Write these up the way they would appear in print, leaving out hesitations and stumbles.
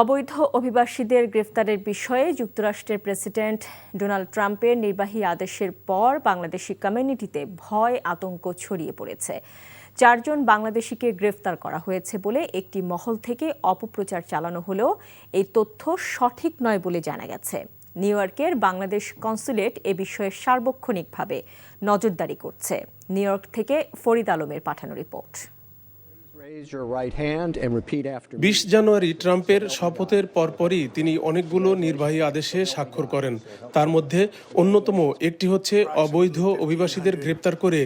অবৈধ অভিবাসীদের গ্রেফতারের বিষয়ে যুক্তরাষ্ট্রের প্রেসিডেন্ট ডোনাল্ড ট্রাম্পের নির্বাহী আদেশের পর বাংলাদেশি কমিউনিটিতে ভয় আতঙ্ক ছড়িয়ে পড়েছে। 4 জন বাংলাদেশিকে গ্রেফতার করা হয়েছে বলে একটি মহল থেকে অপপ্রচার চালানো হলেও এই তথ্য সঠিক নয় বলে জানা গেছে। নিউ ইয়র্কের বাংলাদেশ কনস্যুলেট এ বিষয়ে সার্বক্ষণিকভাবে নজরদারি করছে। নিউ ইয়র্ক থেকে ফরিদ আলমের পাঠানো রিপোর্ট। 20 জানুয়ারি ট্রাম্পের শপথের পরপরই তিনি অনেকগুলো নির্বাহী আদেশে স্বাক্ষর করেন। তার মধ্যে অন্যতম একটি হচ্ছে অবৈধ অভিবাসীদের গ্রেপ্তার করে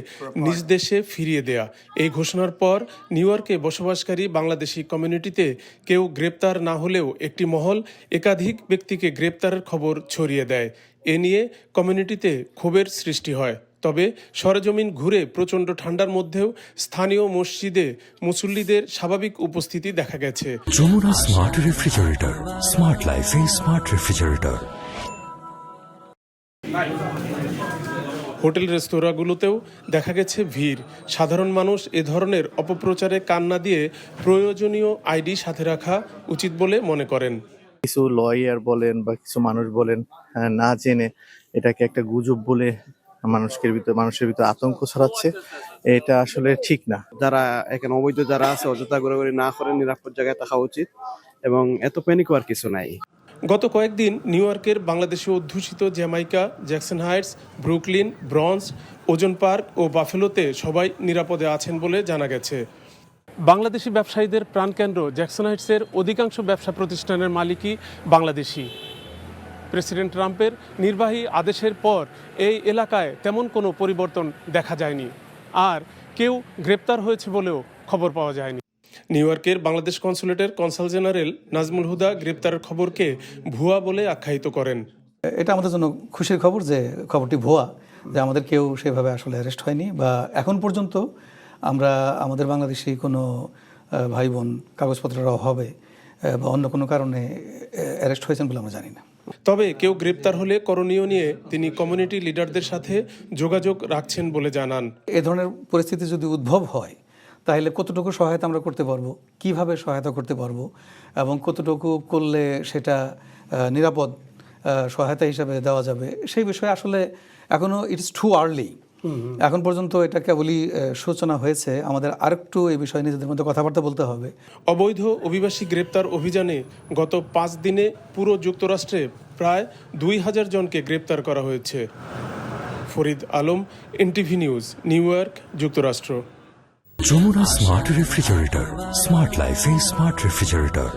নিজ দেশে ফিরিয়ে দেয়া। এই ঘোষণার পর নিউ ইয়র্কে বসবাসকারী বাংলাদেশি কমিউনিটিতে কেউ গ্রেপ্তার না হলেও একটি মহল একাধিক ব্যক্তিকে গ্রেপ্তারের খবর ছড়িয়ে দেয়। এ নিয়ে কমিউনিটিতে ক্ষোভের সৃষ্টি হয়। তবে সরেজমিন ঘুরে প্রচণ্ড ঠান্ডার মধ্যেও স্থানীয় মসজিদে মুসল্লিদের স্বাভাবিক উপস্থিতি দেখা গেছে। যমুনা স্মার্ট রেফ্রিজারেটর, স্মার্ট লাইফে স্মার্ট রেফ্রিজারেটর। হোটেল রেস্তোরাঁগুলোতেও দেখা গেছে ভিড়। সাধারণ মানুষ এ ধরনের অপপ্রচারে কান না দিয়ে প্রয়োজনীয় আইডি সাথে রাখা উচিত বলে মনে করেন। কিছু লয়ার বলেন বা কিছু মানুষ বলেন না জেনে এটাকে একটা গুজব বলে মানুষের ভিতরে আতঙ্ক ছড়াচ্ছে। এটা আসলে ঠিক না। যারা এখানে অবৈধ যারা আছে অযথা ঘোরাঘুরি না করে নিরাপদ জায়গায় থাকা উচিত এবং এত প্যানিক হওয়ার কিছু নাই। গত কয়েকদিন নিউ ইয়র্কের বাংলাদেশি অধ্যুষিত Jamaica, Jackson Heights, Brooklyn, Bronx, Ozone Park ও বাফেলোতে সবাই নিরাপদে আছেন বলে জানা গেছে। বাংলাদেশি ব্যবসায়ীদের প্রাণকেন্দ্র জ্যাকসন হাইটসের অধিকাংশ ব্যবসা প্রতিষ্ঠানের মালিকই বাংলাদেশি। প্রেসিডেন্ট ট্রাম্পের নির্বাহী আদেশের পর এই এলাকায় তেমন কোনো পরিবর্তন দেখা যায়নি, আর কেউ গ্রেপ্তার হয়েছে বলেও খবর পাওয়া যায়নি। নিউ ইয়র্কের বাংলাদেশ কনস্যুলেটের কনসাল জেনারেল নাজমুল হুদা গ্রেপ্তারের খবরকে ভুয়া বলে আখ্যায়িত করেন। এটা আমাদের জন্য খুশির খবর যে খবরটি ভুয়া, যে আমাদের কেউ সেভাবে আসলে অ্যারেস্ট হয়নি, বা এখন পর্যন্ত আমরা আমাদের বাংলাদেশি কোনো ভাই বোন কাগজপত্রের অভাবে বা অন্য কোনো কারণে অ্যারেস্ট হয়েছেন বলে আমরা জানি না। তবে কেউ গ্রেপ্তার হলে করণীয় নিয়ে তিনি কমিউনিটি লিডারদের সাথে যোগাযোগ রাখছেন বলে জানান। এ ধরনের পরিস্থিতি যদি উদ্ভব হয় তাহলে কতটুকু সহায়তা আমরা করতে পারবো, কিভাবে সহায়তা করতে পারবো এবং কতটুকু করলে সেটা নিরাপদ সহায়তা হিসাবে দেওয়া যাবে, সেই বিষয়ে আসলে এখনো ইটস টু আর্লি। এখন পর্যন্ত এটা কেবলই সূচনা হয়েছে। আমাদের আরেকটু এই বিষয়ে নিজেদের মধ্যে কথাবার্তা বলতে হবে। অবৈধ অভিবাসী গ্রেপ্তার অভিযানে গত 5 দিনে পুরো যুক্তরাষ্ট্রে প্রায় 2000 জনকে গ্রেপ্তার করা হয়েছে। Farid Alam, NTV news, new York, যুক্তরাষ্ট্র। যমুনা স্মার্ট রেফ্রিজারেটর, স্মার্ট লাইফে স্মার্ট রেফ্রিজারেটর।